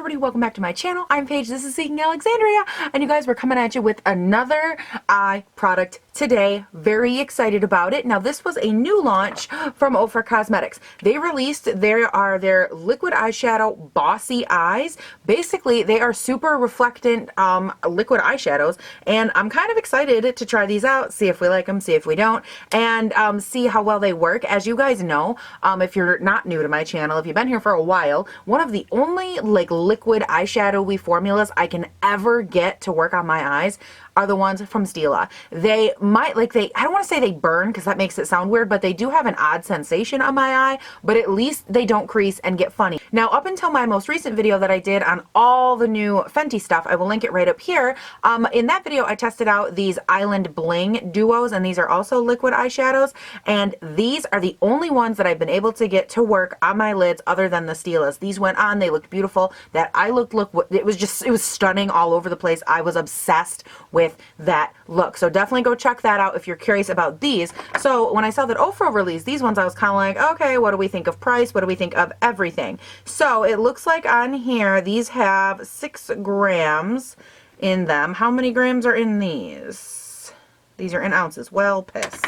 everybody, welcome back to my channel. I'm Paige, this is Seeking Alexandria, and you guys, we're coming at you with another eye product today. Very excited about it. Now, this was a new launch from Ofra Cosmetics. They released their liquid eyeshadow Bossy Eyes. Basically, they are super reflectant liquid eyeshadows, and I'm kind of excited to try these out, see if we like them, see if we don't, and see how well they work. As you guys know, if you're not new to my channel, if you've been here for a while, one of the only like liquid eyeshadow formulas I can ever get to work on my eyes are the ones from Stila. They might, I don't want to say they burn because that makes it sound weird, but they do have an odd sensation on my eye, but at least they don't crease and get funny. Now, up until my most recent video that I did on all the new Fenty stuff, I will link it right up here. In that video, I tested out these Island Bling duos, and these are also liquid eyeshadows, and these are the only ones that I've been able to get to work on my lids other than the Stilas. These went on, they looked beautiful. That eye look, it was stunning all over the place. I was obsessed with that look. So definitely go check that out if you're curious about these. So when I saw that Ofra released these ones, I was kind of like, okay, what do we think of price? What do we think of everything? So it looks like on here, these have 6 grams in them. How many grams are in these? These are in ounces. Well, piss.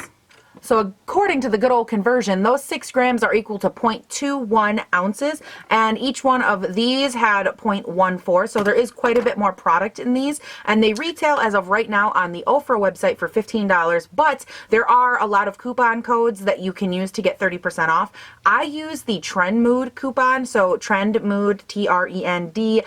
So according to the good old conversion, those 6 grams are equal to 0.21 ounces, and each one of these had 0.14, so there is quite a bit more product in these, and they retail as of right now on the Ofra website for $15, but there are a lot of coupon codes that you can use to get 30% off. I use the Trend Mood coupon, so Trend Mood, TRENDMOOD,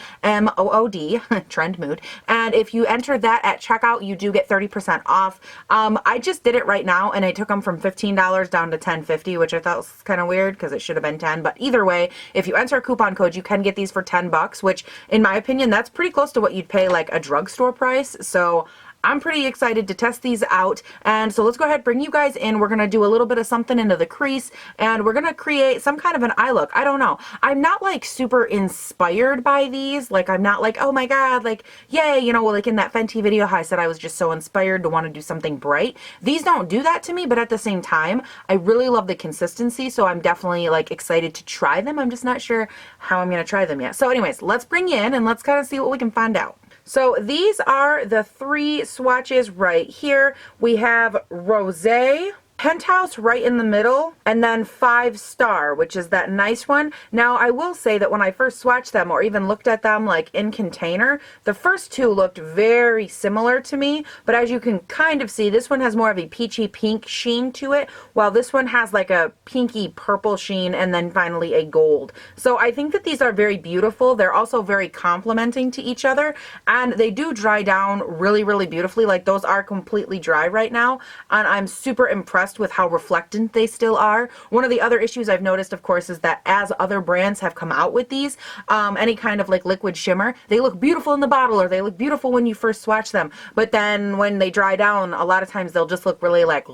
Trend Mood, and if you enter that at checkout, you do get 30% off. I just did it right now, and I took them from $15 down to $10.50, which I thought was kind of weird because it should have been 10. But either way, if you enter a coupon code, you can get these for $10, which in my opinion, that's pretty close to what you'd pay like a drugstore price. So I'm pretty excited to test these out, and so let's go ahead, bring you guys in. We're going to do a little bit of something into the crease, and we're going to create some kind of an eye look. I don't know. I'm not like super inspired by these. Like, I'm not like, oh my God, like, yay, you know, like in that Fenty video, how I said I was just so inspired to want to do something bright. These don't do that to me, but at the same time, I really love the consistency, so I'm definitely like excited to try them. I'm just not sure how I'm going to try them yet. So anyways, let's bring you in and let's kind of see what we can find out. So these are the 3 swatches right here. We have Rosé, Penthouse right in the middle, and then 5 Star, which is that nice one. Now, I will say that when I first swatched them or even looked at them like in container, the first 2 looked very similar to me, but as you can kind of see, this one has more of a peachy pink sheen to it, while this one has like a pinky purple sheen and then finally a gold. So I think that these are very beautiful. They're also very complementing to each other, and they do dry down really, really beautifully. Like, those are completely dry right now, and I'm super impressed with how reflectant they still are. One of the other issues I've noticed, of course, is that as other brands have come out with these, any kind of like liquid shimmer, they look beautiful in the bottle or they look beautiful when you first swatch them, but then when they dry down, a lot of times they'll just look really like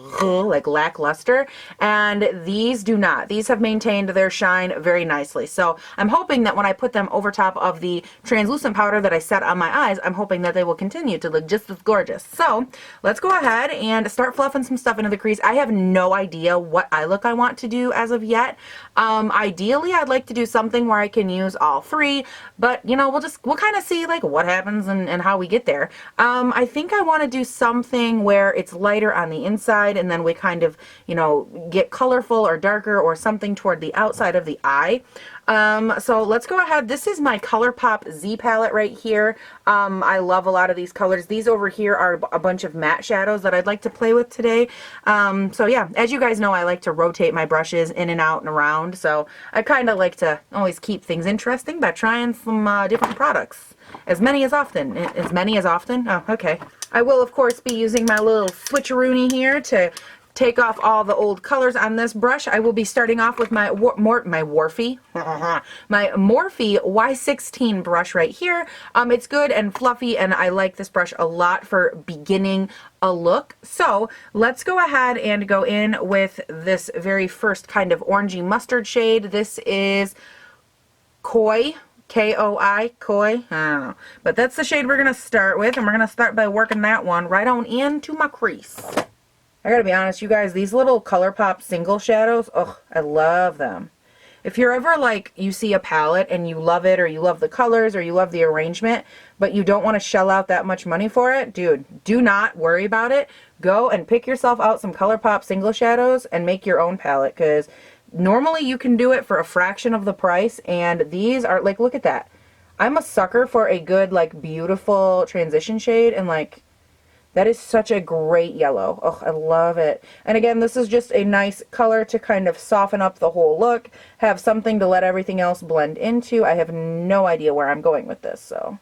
lackluster, and these do not. These have maintained their shine very nicely. So I'm hoping that when I put them over top of the translucent powder that I set on my eyes, I'm hoping that they will continue to look just as gorgeous. So let's go ahead and start fluffing some stuff into the crease. I have no idea what eye look I want to do as of yet. Ideally, I'd like to do something where I can use all 3, but you know, we'll kind of see like what happens and how we get there. I think I want to do something where it's lighter on the inside, and then we kind of, you know, get colorful or darker or something toward the outside of the eye. So let's go ahead. This is my ColourPop Z palette right here. I love a lot of these colors. These over here are a bunch of matte shadows that I'd like to play with today. So yeah, as you guys know, I like to rotate my brushes in and out and around. So I kind of like to always keep things interesting by trying some different products. As many as often. Oh, okay. I will, of course, be using my little switcheroony here to take off all the old colors on this brush. I will be starting off with my Morphe Y16 brush right here. It's good and fluffy, and I like this brush a lot for beginning a look. So let's go ahead and go in with this very first kind of orangey mustard shade. This is Koi. K-O-I, Koi, I don't know. But that's the shade we're going to start with, and we're going to start by working that one right on into my crease. I gotta be honest, you guys, these little ColourPop single shadows, oh, I love them. If you're ever like, you see a palette and you love it, or you love the colors, or you love the arrangement, but you don't want to shell out that much money for it, dude, do not worry about it. Go and pick yourself out some ColourPop single shadows and make your own palette, because normally you can do it for a fraction of the price, and these are like, look at that. I'm a sucker for a good, like, beautiful transition shade, and like, that is such a great yellow. Oh, I love it. And again, this is just a nice color to kind of soften up the whole look, have something to let everything else blend into. I have no idea where I'm going with this, so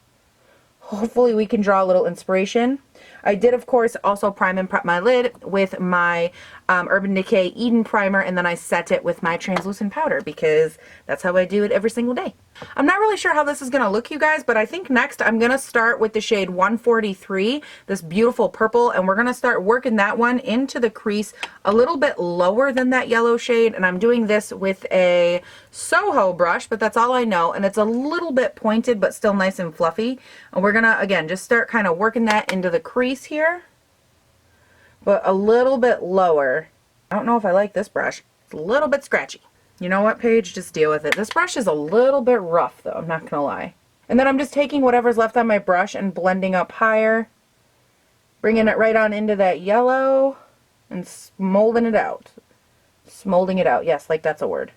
hopefully we can draw a little inspiration. I did, of course, also prime and prep my lid with my Urban Decay Eden Primer, and then I set it with my translucent powder, because that's how I do it every single day. I'm not really sure how this is going to look, you guys, but I think next I'm going to start with the shade 143, this beautiful purple, and we're going to start working that one into the crease a little bit lower than that yellow shade, and I'm doing this with a Soho brush, but that's all I know, and it's a little bit pointed, but still nice and fluffy, and we're going to, again, just start kind of working that into the crease here, but a little bit lower. I don't know if I like this brush. It's a little bit scratchy. You know what, Paige? Just deal with it. This brush is a little bit rough, though. I'm not going to lie. And then I'm just taking whatever's left on my brush and blending up higher, bringing it right on into that yellow, and molding it out. Molding it out. Yes, like that's a word.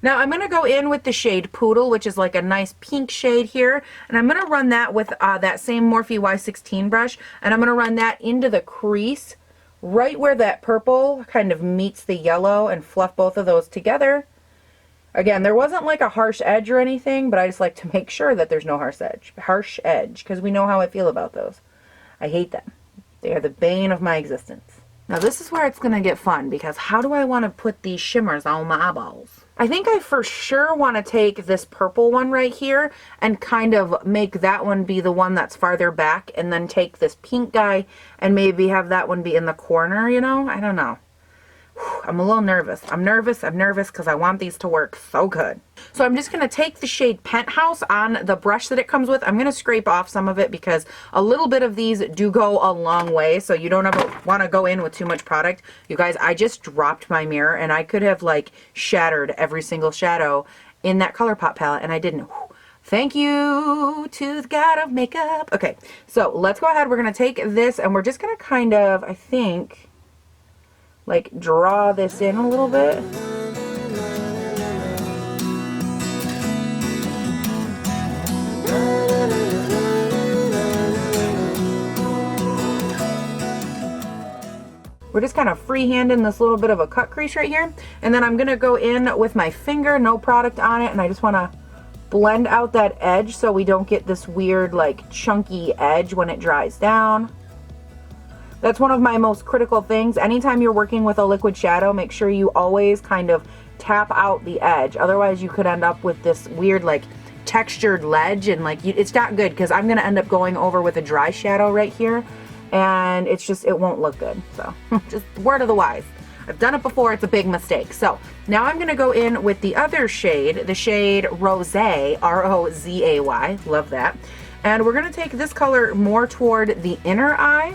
Now I'm going to go in with the shade Poodle, which is like a nice pink shade here, and I'm going to run that with that same Morphe Y16 brush, and I'm going to run that into the crease right where that purple kind of meets the yellow, and fluff both of those together. Again, there wasn't like a harsh edge or anything, but I just like to make sure that there's no harsh edge, because we know how I feel about those. I hate them. They are the bane of my existence. Now this is where it's going to get fun, because how do I want to put these shimmers on my eyeballs? I think I for sure want to take this purple one right here and kind of make that one be the one that's farther back, and then take this pink guy and maybe have that one be in the corner, you know? I don't know. I'm a little nervous. I'm nervous because I want these to work so good. So I'm just going to take the shade Penthouse on the brush that it comes with. I'm going to scrape off some of it, because a little bit of these do go a long way, so you don't ever want to go in with too much product. You guys, I just dropped my mirror, and I could have like shattered every single shadow in that ColourPop palette, and I didn't. Thank you to the god of makeup. Okay, so let's go ahead. We're going to take this, and we're just going to kind of, I think, like draw this in a little bit. We're just kind of freehanding this little bit of a cut crease right here, and then I'm gonna go in with my finger, no product on it, and I just want to blend out that edge so we don't get this weird like chunky edge when it dries down. That's one of my most critical things. Anytime you're working with a liquid shadow, make sure you always kind of tap out the edge. Otherwise, you could end up with this weird, like, textured ledge, and, like, it's not good, because I'm going to end up going over with a dry shadow right here, and it's just, it won't look good. So, just word of the wise. I've done it before. It's a big mistake. So, now I'm going to go in with the other shade, the shade Rosé, R-O-Z-A-Y. Love that. And we're going to take this color more toward the inner eye.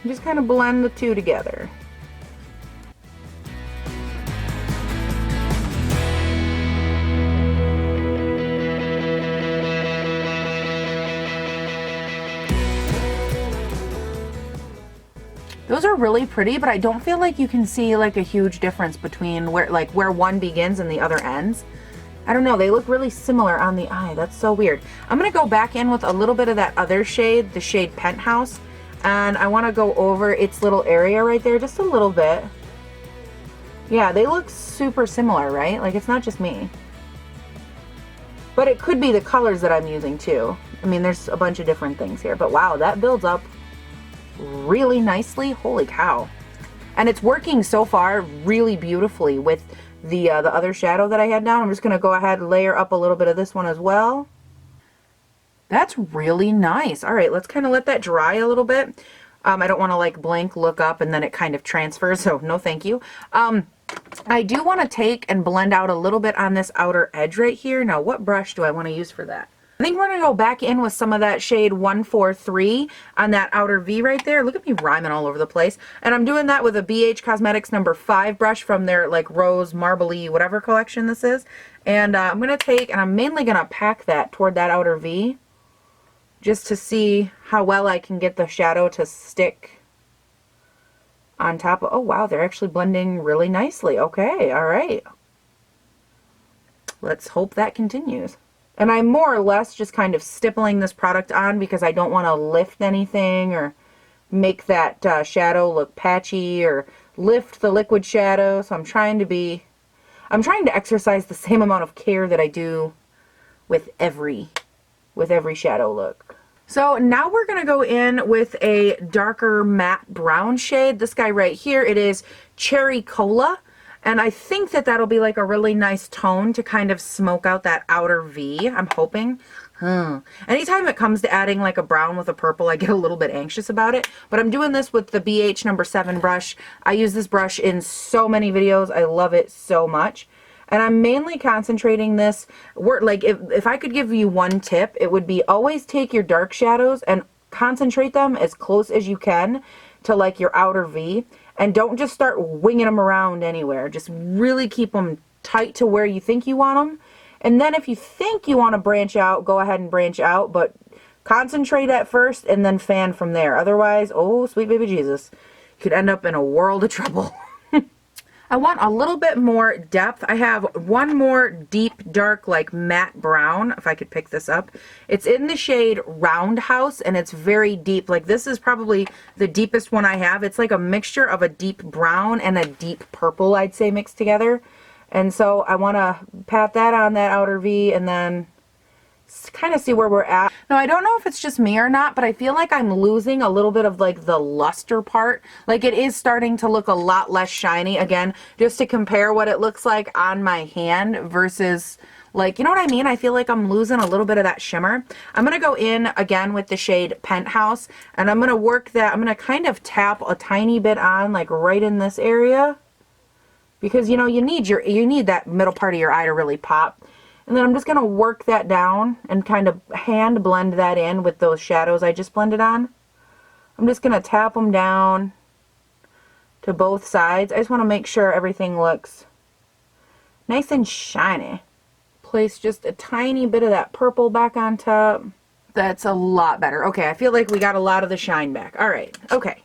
Just kind of blend the two together. Those are really pretty, but I don't feel like you can see like a huge difference between where one begins and the other ends. I don't know, they look really similar on the eye. That's so weird. I'm gonna go back in with a little bit of that other shade, the shade Penthouse. And I want to go over its little area right there just a little bit. Yeah, they look super similar, right? Like, it's not just me. But it could be the colors that I'm using too. I mean, there's a bunch of different things here. But wow, that builds up really nicely. Holy cow. And it's working so far really beautifully with the other shadow that I had down. I'm just going to go ahead and layer up a little bit of this one as well. That's really nice. All right, let's kind of let that dry a little bit. I don't want to like blink, look up, and then it kind of transfers, so no thank you. I do want to take and blend out a little bit on this outer edge right here. Now, what brush do I want to use for that? I think we're going to go back in with some of that shade 143 on that outer V right there. Look at me rhyming all over the place. And I'm doing that with a BH Cosmetics number 5 brush from their like rose marbly whatever collection this is. And I'm going to take, and I'm mainly going to pack that toward that outer V just to see how well I can get the shadow to stick on top of, oh wow, they're actually blending really nicely. Okay, all right. Let's hope that continues. And I'm more or less just kind of stippling this product on because I don't want to lift anything or make that shadow look patchy or lift the liquid shadow. So I'm trying to exercise the same amount of care that I do with every shadow look. So now we're going to go in with a darker matte brown shade. This guy right here, it is Cherry Cola. And I think that that'll be like a really nice tone to kind of smoke out that outer V, I'm hoping. Anytime it comes to adding like a brown with a purple, I get a little bit anxious about it. But I'm doing this with the BH number 7 brush. I use this brush in so many videos. I love it so much. And I'm mainly concentrating this, like if I could give you one tip, it would be always take your dark shadows and concentrate them as close as you can to like your outer V. And don't just start winging them around anywhere. Just really keep them tight to where you think you want them. And then if you think you want to branch out, go ahead and branch out. But concentrate at first and then fan from there. Otherwise, oh, sweet baby Jesus, you could end up in a world of trouble. I want a little bit more depth. I have one more deep, dark, like matte brown, if I could pick this up. It's in the shade Roundhouse, and it's very deep. Like, this is probably the deepest one I have. It's like a mixture of a deep brown and a deep purple, I'd say, mixed together. And so I want to pat that on that outer V and then kind of see where we're at. Now, I don't know if it's just me or not, but I feel like I'm losing a little bit of like the luster part. Like, it is starting to look a lot less shiny. Again, just to compare what it looks like on my hand versus, like, you know what I mean? I feel like I'm losing a little bit of that shimmer. I'm going to go in again with the shade Penthouse, and I'm going to work that. I'm going to kind of tap a tiny bit on, like right in this area, because, you know, you need that middle part of your eye to really pop. And then I'm just going to work that down and kind of hand blend that in with those shadows I just blended on. I'm just going to tap them down to both sides. I just want to make sure everything looks nice and shiny. Place just a tiny bit of that purple back on top. That's a lot better. Okay, I feel like we got a lot of the shine back. All right, okay.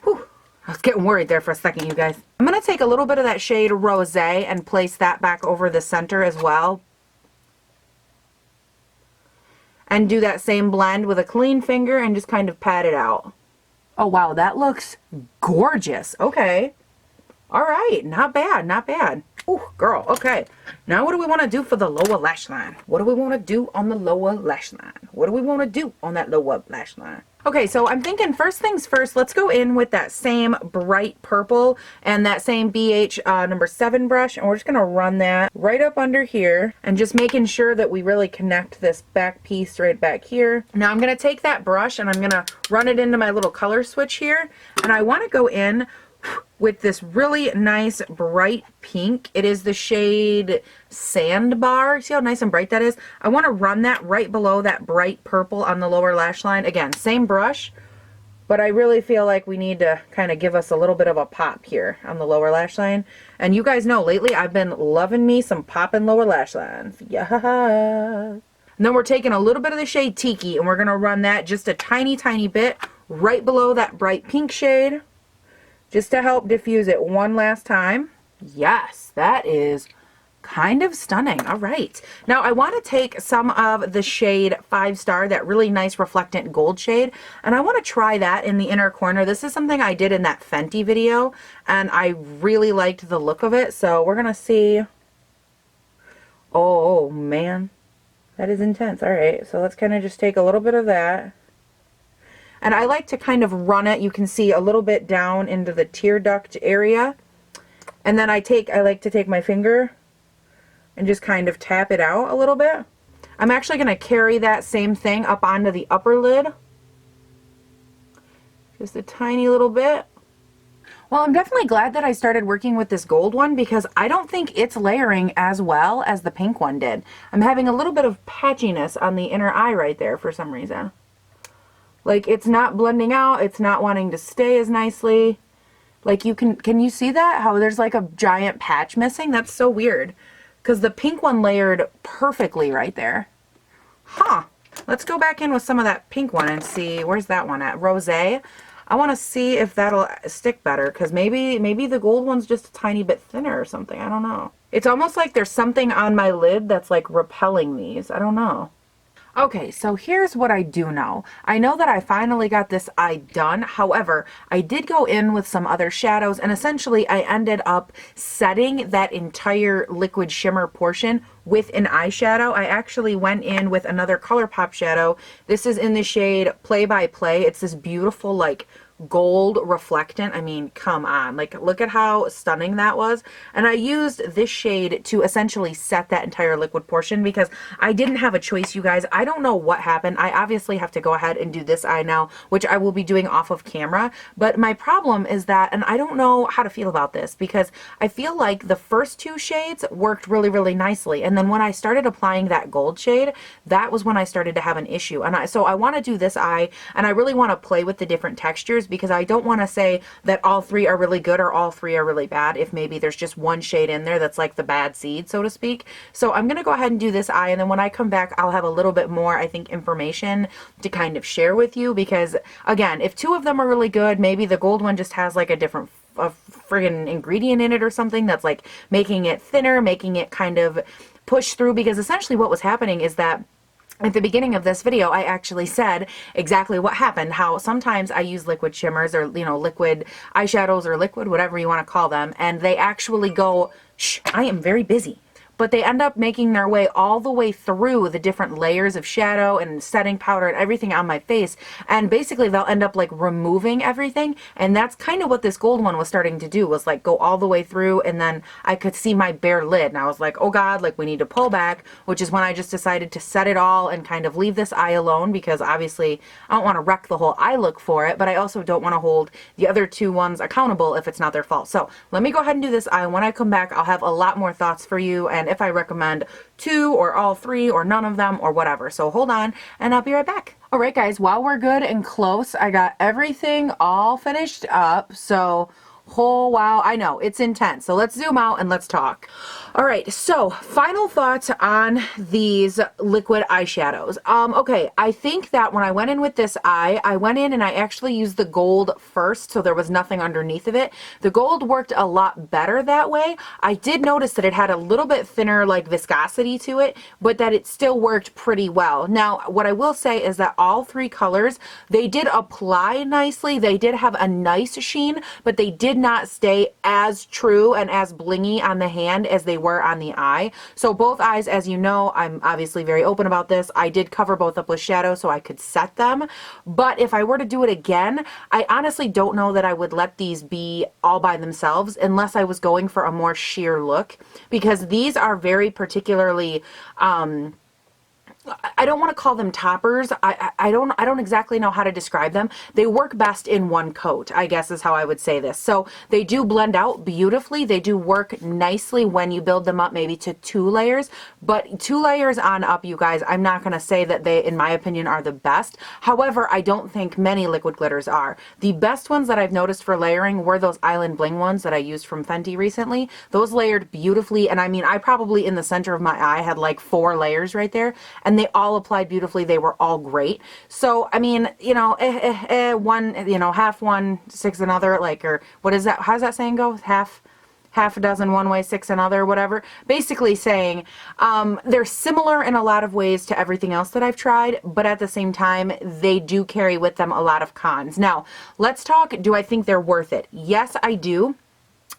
Whew. I was getting worried there for a second, you guys. I'm going to take a little bit of that shade Rosé and place that back over the center as well. And do that same blend with a clean finger and just kind of pat it out. Oh, wow, that looks gorgeous. Okay. All right, not bad, not bad. Ooh, girl, okay. Now what do we want to do for the lower lash line? What do we want to do on the lower lash line? What do we want to do on that lower lash line? Okay, so I'm thinking first things first, let's go in with that same bright purple and that same BH number 7 brush, and we're just going to run that right up under here and just making sure that we really connect this back piece right back here. Now I'm going to take that brush and I'm going to run it into my little color switch here, and I want to go in with this really nice bright pink. It is the shade Sandbar. See how nice and bright that is? I want to run that right below that bright purple on the lower lash line. Again, same brush, but I really feel like we need to kind of give us a little bit of a pop here on the lower lash line. And you guys know lately I've been loving me some popping lower lash lines. Yeah. And then we're taking a little bit of the shade Tiki and we're going to run that just a tiny, tiny bit right below that bright pink shade, just to help diffuse it one last time. Yes, that is kind of stunning. All right. Now I want to take some of the shade 5 Star, that really nice reflectant gold shade, and I want to try that in the inner corner. This is something I did in that Fenty video, and I really liked the look of it. So we're going to see. Oh, man. That is intense. All right. So let's kind of just take a little bit of that. And I like to kind of run it, you can see, a little bit down into the tear duct area. And then I like to take my finger and just kind of tap it out a little bit. I'm actually going to carry that same thing up onto the upper lid. Just a tiny little bit. Well, I'm definitely glad that I started working with this gold one because I don't think it's layering as well as the pink one did. I'm having a little bit of patchiness on the inner eye right there for some reason. Like, it's not blending out, it's not wanting to stay as nicely. Like, can you see that? How there's like a giant patch missing? That's so weird. Because the pink one layered perfectly right there. Huh. Let's go back in with some of that pink one and see, where's that one at? Rosé. I want to see if that'll stick better, because maybe the gold one's just a tiny bit thinner or something. I don't know. It's almost like there's something on my lid that's like repelling these. I don't know. Okay, so here's what I do know. I know that I finally got this eye done. However, I did go in with some other shadows, and essentially I ended up setting that entire liquid shimmer portion with an eyeshadow. I actually went in with another ColourPop shadow. This is in the shade Play by Play. It's this beautiful, like, gold reflectant. I mean, come on, like, look at how stunning that was. And I used this shade to essentially set that entire liquid portion because I didn't have a choice, you guys. I don't know what happened. I obviously have to go ahead and do this eye now, which I will be doing off of camera. But my problem is that, and I don't know how to feel about this, because I feel like the first two shades worked really, really nicely. And then when I started applying that gold shade, that was when I started to have an issue. And so I want to do this eye, and I really want to play with the different textures, because I don't want to say that all three are really good or all three are really bad if maybe there's just one shade in there that's like the bad seed, so to speak. So I'm going to go ahead and do this eye, and then when I come back, I'll have a little bit more, I think, information to kind of share with you, because again, if two of them are really good, maybe the gold one just has like a different friggin' ingredient in it or something that's like making it thinner, making it kind of push through, because essentially what was happening is that at the beginning of this video, I actually said exactly what happened, how sometimes I use liquid shimmers or, you know, liquid eyeshadows or liquid, whatever you want to call them, and they actually go, shh, I am very busy. But they end up making their way all the way through the different layers of shadow and setting powder and everything on my face. And basically they'll end up like removing everything. And that's kind of what this gold one was starting to do, was like go all the way through, and then I could see my bare lid. And I was like, oh God, like we need to pull back, which is when I just decided to set it all and kind of leave this eye alone, because obviously I don't want to wreck the whole eye look for it, but I also don't want to hold the other two ones accountable if it's not their fault. So let me go ahead and do this eye. When I come back, I'll have a lot more thoughts for you, and if I recommend two or all three or none of them or whatever. So hold on and I'll be right back. All right, guys, while we're good and close, I got everything all finished up. So oh wow, I know it's intense. So let's zoom out and let's talk. All right, so final thoughts on these liquid eyeshadows. Okay, I think that when I went in with this eye, I went in and I actually used the gold first, so there was nothing underneath of it. The gold worked a lot better that way. I did notice that it had a little bit thinner like viscosity to it, but that it still worked pretty well. Now, what I will say is that all three colors, they did apply nicely. They did have a nice sheen, but they did not stay as true and as blingy on the hand as they were on the eye. So both eyes, as you know, I'm obviously very open about this. I did cover both up with shadow so I could set them. But if I were to do it again, I honestly don't know that I would let these be all by themselves unless I was going for a more sheer look, because these are very particularly I don't want to call them toppers. I don't exactly know how to describe them. They work best in one coat, I guess is how I would say this. So they do blend out beautifully. They do work nicely when you build them up maybe to 2 layers, but 2 layers on up, you guys, I'm not going to say that they, in my opinion, are the best. However, I don't think many liquid glitters are. The best ones that I've noticed for layering were those Island Bling ones that I used from Fenty recently. Those layered beautifully, and I mean, I probably in the center of my eye had like 4 layers right there, and they all applied beautifully. They were all great. So, I mean, you know, one, you know, half one, 6 another, like, or what is that? How does that saying go? Half a dozen one way, 6 another, whatever. Basically saying they're similar in a lot of ways to everything else that I've tried, but at the same time, they do carry with them a lot of cons. Now, let's talk, do I think they're worth it? Yes, I do.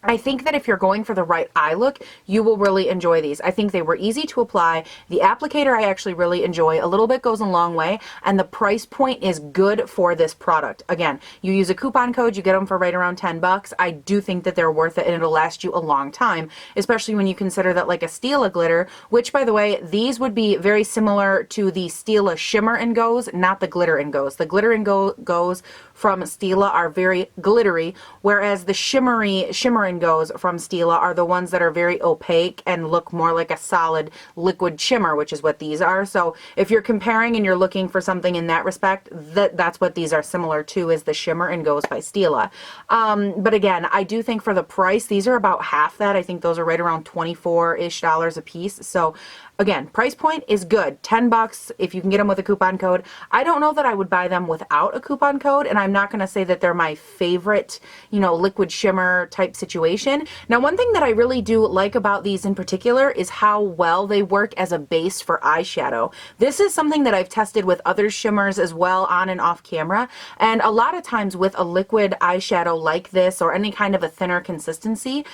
I think that if you're going for the right eye look, you will really enjoy these. I think they were easy to apply. The applicator I actually really enjoy. A little bit goes a long way, and the price point is good for this product. Again, you use a coupon code, you get them for right around 10 bucks. I do think that they're worth it, and it'll last you a long time, especially when you consider that like a Stila glitter, which by the way, these would be very similar to the Stila Shimmer and Goes, not the Glitter and Goes. The Glitter and Goes from Stila are very glittery, whereas the shimmer and goes from Stila are the ones that are very opaque and look more like a solid liquid shimmer, which is what these are. So if you're comparing and you're looking for something in that respect, that's what these are similar to, is the shimmer and goes by Stila. But again, I do think for the price, these are about half that. I think those are right around $24-ish a piece. So again, price point is good. $10 if you can get them with a coupon code. I don't know that I would buy them without a coupon code, and I'm not going to say that they're my favorite, you know, liquid shimmer type situation. Now, one thing that I really do like about these in particular is how well they work as a base for eyeshadow. This is something that I've tested with other shimmers as well, on and off camera, and a lot of times with a liquid eyeshadow like this or any kind of a thinner consistency,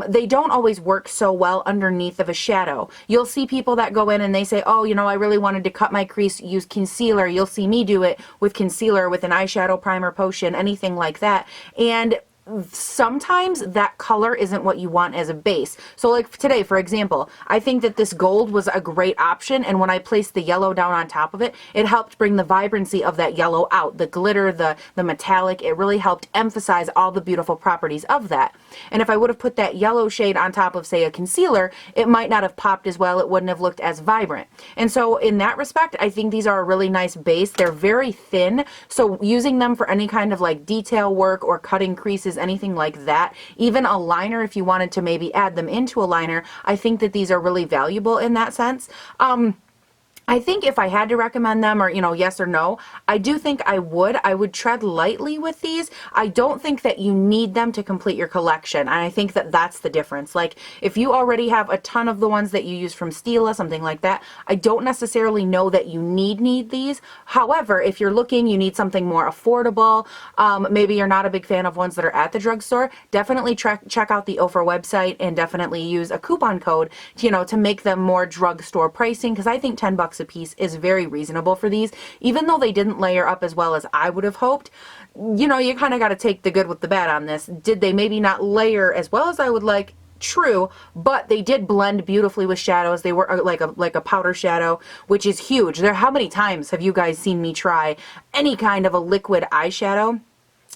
they don't always work so well underneath of a shadow. You'll see people that go in and they say, oh, you know, I really wanted to cut my crease, use concealer. You'll see me do it with concealer, with an eyeshadow primer potion, anything like that. And sometimes that color isn't what you want as a base. So like today, for example, I think that this gold was a great option, and when I placed the yellow down on top of it, it helped bring the vibrancy of that yellow out. The glitter, the metallic, it really helped emphasize all the beautiful properties of that. And if I would have put that yellow shade on top of, say, a concealer, it might not have popped as well. It wouldn't have looked as vibrant. And so in that respect, I think these are a really nice base. They're very thin, so using them for any kind of like detail work or cutting creases, anything like that, even a liner, if you wanted to maybe add them into a liner, I think that these are really valuable in that sense. I think if I had to recommend them, or, you know, yes or no, I do think I would tread lightly with these. I don't think that you need them to complete your collection. And I think that that's the difference. Like if you already have a ton of the ones that you use from Stila, something like that, I don't necessarily know that you need these. However, if you're looking, you need something more affordable, maybe you're not a big fan of ones that are at the drugstore, definitely check out the Ofra website and definitely use a coupon code to, you know, to make them more drugstore pricing, because I think $10 a piece is very reasonable for these, even though they didn't layer up as well as I would have hoped. You know, you kind of got to take the good with the bad on this. Did they maybe not layer as well as I would like? True, but they did blend beautifully with shadows. They were like a powder shadow, which is huge. How many times have you guys seen me try any kind of a liquid eyeshadow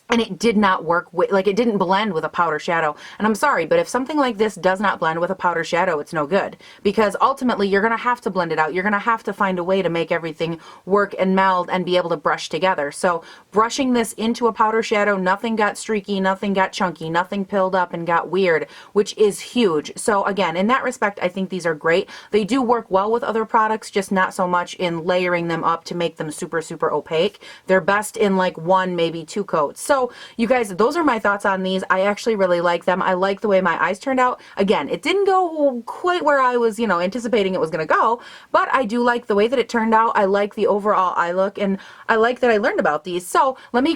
and it did not work with, like, it didn't blend with a powder shadow? And I'm sorry, but if something like this does not blend with a powder shadow, it's no good, because ultimately you're going to have to blend it out. You're going to have to find a way to make everything work and meld and be able to brush together. So brushing this into a powder shadow, nothing got streaky, nothing got chunky, nothing pilled up and got weird, which is huge. So again, in that respect, I think these are great. They do work well with other products, just not so much in layering them up to make them super, super opaque. They're best in like one, maybe two coats. So you guys, those are my thoughts on these. I actually really like them. I like the way my eyes turned out. Again, it didn't go quite where I was, you know, anticipating it was going to go, but I do like the way that it turned out. I like the overall eye look, and I like that I learned about these. So let me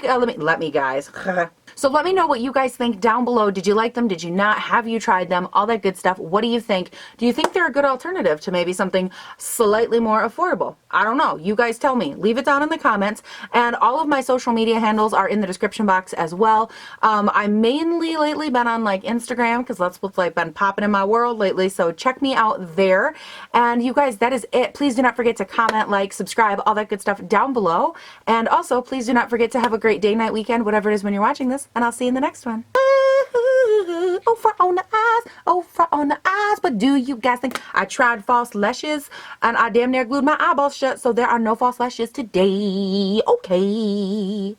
guys. So let me know what you guys think down below. Did you like them? Did you not? Have you tried them? All that good stuff. What do you think? Do you think they're a good alternative to maybe something slightly more affordable? I don't know. You guys tell me. Leave it down in the comments. And all of my social media handles are in the description box as well. I mainly lately been on like Instagram, because that's what's like been popping in my world lately. So check me out there. And you guys, that is it. Please do not forget to comment, like, subscribe, all that good stuff down below. And also, please do not forget to have a great day, night, weekend, whatever it is when you're watching this. And I'll see you in the next one. Ofra on the eyes, Ofra on the eyes. What do you guys think? I tried false lashes and I damn near glued my eyeballs shut, so there are no false lashes today. Okay.